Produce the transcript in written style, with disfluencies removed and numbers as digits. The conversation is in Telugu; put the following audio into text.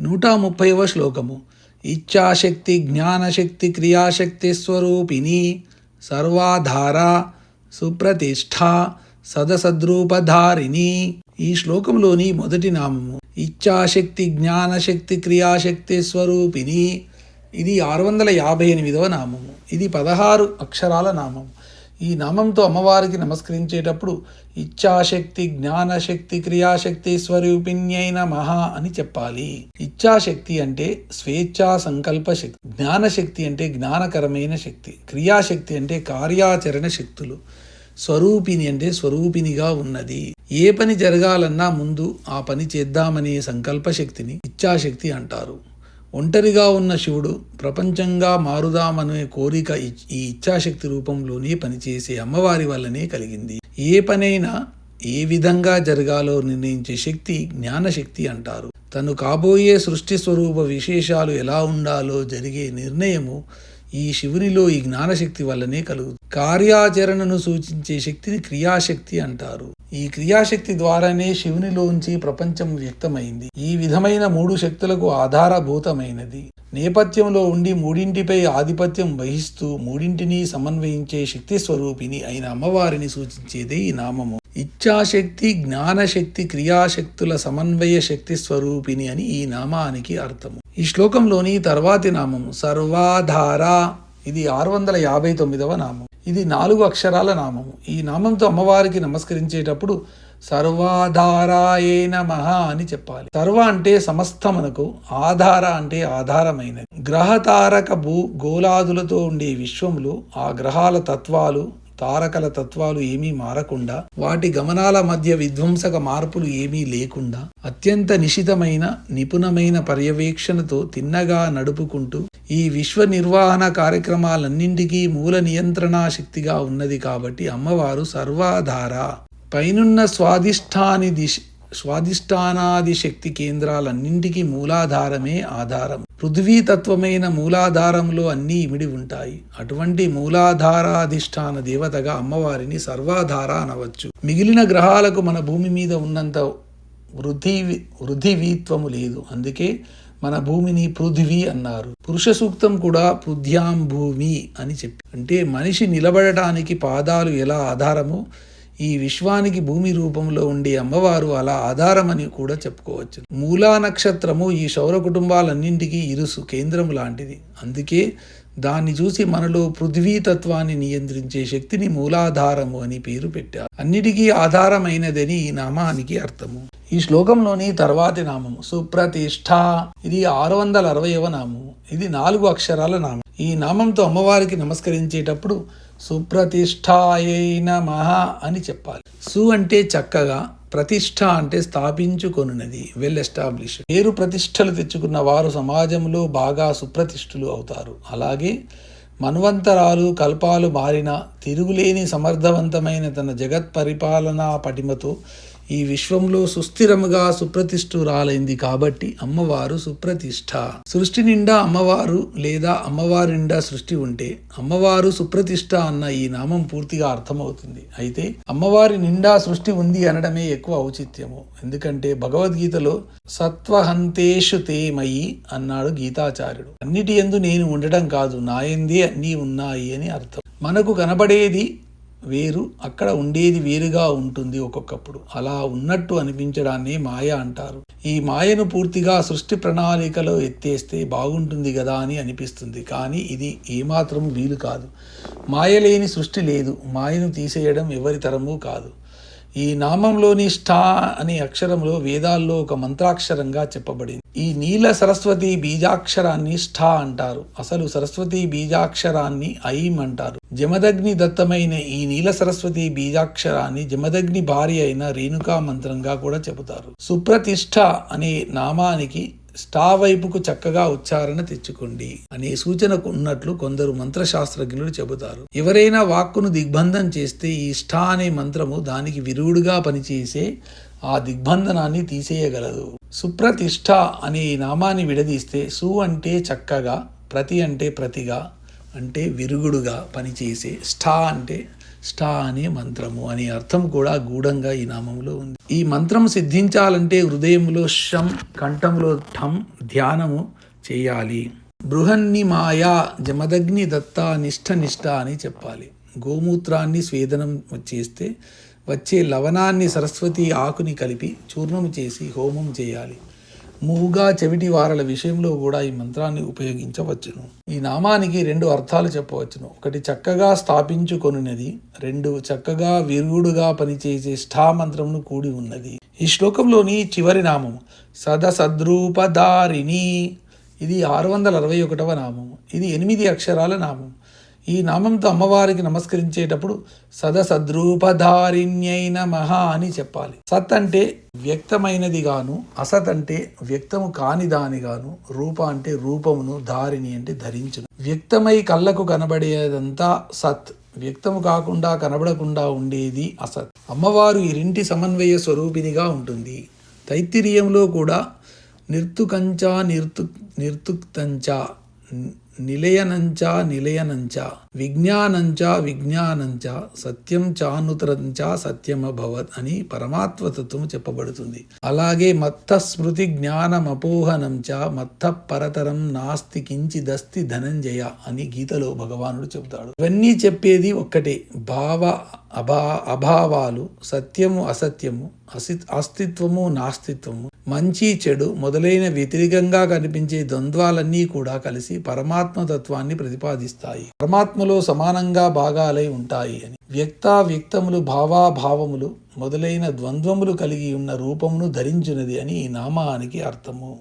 130వ శ్లోకము. ఇచ్ఛాశక్తి జ్ఞానశక్తి క్రియాశక్తి స్వరూపిణి సర్వాధారా సుప్రతిష్ఠా సదసద్రూపధారిణి. ఈ శ్లోకంలోని మొదటి నామము ఇచ్ఛాశక్తి జ్ఞానశక్తి క్రియాశక్తి స్వరూపిణి. ఇది 658వ నామము. ఇది 16 అక్షరాల నామము. ఈ నామంతో అమ్మవారికి నమస్కరించేటప్పుడు ఇచ్ఛాశక్తి జ్ఞానశక్తి క్రియాశక్తి స్వరూపిణ్యై నమః అని చెప్పాలి. ఇచ్ఛాశక్తి అంటే స్వేచ్ఛా సంకల్ప శక్తి, జ్ఞానశక్తి అంటే జ్ఞానకరమైన శక్తి, క్రియాశక్తి అంటే కార్యాచరణ శక్తులు, స్వరూపిణి అంటే స్వరూపిణిగా ఉన్నది. ఏ పని జరగాలన్నా ముందు ఆ పని చేద్దామనే సంకల్ప శక్తిని ఇచ్ఛాశక్తి అంటారు. ఒంటరిగా ఉన్న శివుడు ప్రపంచంగా మారుదామనే కోరిక ఈ ఇచ్ఛాశక్తి రూపంలోనే పనిచేసే అమ్మవారి వల్లనే కలిగింది. ఏ పనైనా ఏ విధంగా జరగాలో నిర్ణయించే శక్తి జ్ఞానశక్తి అంటారు. తను కాబోయే సృష్టి స్వరూప విశేషాలు ఎలా ఉండాలో జరిగే నిర్ణయము ఈ శివునిలో ఈ జ్ఞానశక్తి వల్లనే కలుగుతుంది. కార్యాచరణను సూచించే శక్తిని క్రియాశక్తి అంటారు. ఈ క్రియాశక్తి ద్వారానే శివునిలోంచి ప్రపంచం వ్యక్తమైంది. ఈ విధమైన 3 శక్తులకు ఆధారభూతమైనది. నేపథ్యంలో ఉండి మూడింటిపై ఆధిపత్యం వహిస్తూ మూడింటిని సమన్వయించే శక్తి స్వరూపిణి అయిన అమ్మవారిని సూచించేదే ఈ నామము. ఇచ్ఛాశక్తి జ్ఞానశక్తి క్రియాశక్తుల సమన్వయ శక్తి స్వరూపిణి అని ఈ నామానికి అర్థము. ఈ శ్లోకంలోని తర్వాతి నామము సర్వాధార. ఇది 659వ నామం. ఇది 4 అక్షరాల నామము. ఈ నామంతో అమ్మవారికి నమస్కరించేటప్పుడు సర్వాధారాయే నమః అని చెప్పాలి. సర్వ అంటే సమస్తమునకు, ఆధార అంటే ఆధారమైనది. గ్రహతారక గోళాదులతో ఉండే విశ్వంలో ఆ గ్రహాల తత్వాలు తారకల తత్వాలు ఏమీ మారకుండా, వాటి గమనాల మధ్య విధ్వంసక మార్పులు ఏమీ లేకుండా అత్యంత నిశితమైన నిపుణమైన పర్యవేక్షణతో తిన్నగా నడుపుకుంటూ ఈ విశ్వ నిర్వహణ కార్యక్రమాలన్నింటికీ మూల నియంత్రణా శక్తిగా ఉన్నది కాబట్టి అమ్మవారు సర్వాధార. పైనున్న స్వాధిష్టానాది శక్తి కేంద్రాలన్నింటికీ మూలాధారమే ఆధారం. పృథ్వీతత్వమైన మూలాధారంలో అన్నీ ఇమిడి ఉంటాయి. అటువంటి మూలాధారాధిష్టాన దేవతగా అమ్మవారిని సర్వాధార అనవచ్చు. మిగిలిన గ్రహాలకు మన భూమి మీద ఉన్నంత వృద్ధివీత్వము లేదు. అందుకే మన భూమిని పృథివీ అన్నారు. పురుష సూక్తం కూడా పృథ్యాం భూమి అని చెప్పి, అంటే మనిషి నిలబడటానికి పాదాలు ఎలా ఆధారమో ఈ విశ్వానికి భూమి రూపంలో ఉండే అమ్మవారు అలా ఆధారమని కూడా చెప్పుకోవచ్చు. మూలా నక్షత్రము ఈ సౌర కుటుంబాలన్నింటికీ ఇరుసు కేంద్రం లాంటిది. అందుకే దాన్ని చూసి మనలో పృథ్వీతత్వాన్ని నియంత్రించే శక్తిని మూలాధారము అని పేరు పెట్టారు. అన్నిటికీ ఆధారమైనదని ఈ నామానికి అర్థము. ఈ శ్లోకంలోని తర్వాతి నామము సుప్రతిష్ఠ. ఇది 660వ నామము. ఇది 4 అక్షరాల నామం. ఈ నామంతో అమ్మవారికి నమస్కరించేటప్పుడు సుప్రతిష్ఠాయై నమః అని చెప్పాలి. సు అంటే చక్కగా, ప్రతిష్ఠ అంటే స్థాపించుకొనున్నది, వెల్ ఎస్టాబ్లిష్డ్. పేరు ప్రతిష్టలు తెచ్చుకున్న వారు సమాజంలో బాగా సుప్రతిష్ఠులు అవుతారు. అలాగే మన్వంతరాలు కల్పాలు మారిన తిరుగులేని సమర్థవంతమైన తన జగత్ పరిపాలనా పటిమతో ఈ విశ్వంలో సుస్థిరముగా సుప్రతిష్ఠురాలైంది కాబట్టి అమ్మవారు సుప్రతిష్ఠ. సృష్టి నిండా అమ్మవారు లేదా అమ్మవారి నిండా సృష్టి ఉంటే అమ్మవారు సుప్రతిష్ఠ అన్న ఈ నామం పూర్తిగా అర్థమవుతుంది. అయితే అమ్మవారి నిండా సృష్టి ఉంది అనడమే ఎక్కువ ఔచిత్యము. ఎందుకంటే భగవద్గీతలో సత్వహంతేషు తే మయి అన్నాడు గీతాచార్యుడు. అన్నిటి యందు నేను ఉండడం కాదు, నాయందే అన్నీ ఉన్నాయి అని అర్థం. మనకు కనబడేది వేరు, అక్కడ ఉండేది వేరుగా ఉంటుంది ఒక్కొక్కప్పుడు. అలా ఉన్నట్టు అనిపించడాన్ని మాయ అంటారు. ఈ మాయను పూర్తిగా సృష్టి ప్రణాళికలో ఎత్తేస్తే బాగుంటుంది కదా అని అనిపిస్తుంది. కానీ ఇది ఏమాత్రం వీలు కాదు. మాయ లేని సృష్టి లేదు. మాయను తీసేయడం ఎవరి తరమూ కాదు. ఈ నామంలోని ష్ఠా అనే అక్షరంలో వేదాల్లో ఒక మంత్రాక్షరంగా చెప్పబడింది. ఈ నీల సరస్వతి బీజాక్షరాన్ని ష్ఠా అంటారు. అసలు సరస్వతి బీజాక్షరాన్ని ఐం అంటారు. జమదగ్ని దత్తమైన ఈ నీల సరస్వతి బీజాక్షరాన్ని జమదగ్ని భార్య అయిన రేణుకా మంత్రంగా కూడా చెబుతారు. సుప్రతిష్ఠ అనే నామానికి స్టా వైపుకు చక్కగా ఉచ్చారణ తెచ్చుకోండి అనే సూచనకు ఉన్నట్లు కొందరు మంత్రశాస్త్రజ్ఞులు చెబుతారు. ఎవరైనా వాక్కును దిగ్బంధం చేస్తే ఈ స్టా అనే మంత్రము దానికి విరుగుడుగా పనిచేసే ఆ దిగ్బంధనాన్ని తీసేయగలదు. సుప్రతిష్ఠ అనే నామాన్ని విడదీస్తే సు అంటే చక్కగా, ప్రతి అంటే ప్రతిగా అంటే విరుగుడుగా పనిచేసే, ష్ఠా అంటే ష్టా అనే మంత్రము అనే అర్థం కూడా గూఢంగా ఈ నామంలో ఉంది. ఈ మంత్రం సిద్ధించాలంటే హృదయంలో శం, కంఠంలో ఠం ధ్యానము చేయాలి. బృహన్ని మాయా జమదగ్ని దత్త నిష్ఠ అని చెప్పాలి. గోమూత్రాన్ని స్వేదనం చేస్తే వచ్చే లవణాన్ని సరస్వతి ఆకుని కలిపి చూర్ణం చేసి హోమం చేయాలి. మూగా చెవిటి వారల విషయంలో కూడా ఈ మంత్రాన్ని ఉపయోగించవచ్చును. ఈ నామానికి 2 అర్థాలు చెప్పవచ్చును. ఒకటి చక్కగా స్థాపించుకొనున్నది, 2 చక్కగా విరుగుడుగా పనిచేసే ష్ఠా మంత్రమును కూడి ఉన్నది. ఈ శ్లోకంలోని చివరి నామం సదసద్రూపధారిణి, ఇది 661వ నామం. ఇది 8 అక్షరాల నామం. ఈ నామంతో అమ్మవారికి నమస్కరించేటప్పుడు సదసద్రూపధారిణ్యై నమః అని చెప్పాలి. సత్ అంటే వ్యక్తమైనది గాను, అసత్ అంటే వ్యక్తము కాని దాని గాను, రూప అంటే రూపమును, ధారిణి అంటే ధరించును. వ్యక్తమై కళ్ళకు కనబడేదంతా సత్, వ్యక్తము కాకుండా కనబడకుండా ఉండేది అసత్. అమ్మవారు ఈ 2 సమన్వయ స్వరూపినిగా ఉంటుంది. తైత్తిరీయంలో కూడా నిర్తుకంచ నిర్తుక్తంచ, నిలయనంచ విజ్ఞానంచ సత్యం చానుతరంచ సత్యమభవత్ అని పరమాత్మతత్వము చెప్పబడుతుంది. అలాగే మత్త స్మృతి జ్ఞానమపోహనంచ మత్త పరతరం నాస్తి కించిదస్తి ధనంజయ అని గీతలో భగవానుడు చెబుతాడు. ఇవన్నీ చెప్పేది ఒక్కటే, అభావాలు, సత్యము అసత్యము, అస్తిత్వము నాస్తిత్వము, మంచి చెడు మొదలైన వ్యతిరేకంగా కనిపించే ద్వంద్వాలన్నీ కూడా కలిసి పరమాత్మతత్వాన్ని ప్రతిపాదిస్తాయి. పరమాత్మలో సమానంగా భాగాలై ఉంటాయి అని. వ్యక్తములు, భావాభావములు మొదలైన ద్వంద్వములు కలిగి ఉన్న రూపమును ధరించున్నది అని ఈ నామానికి అర్థము.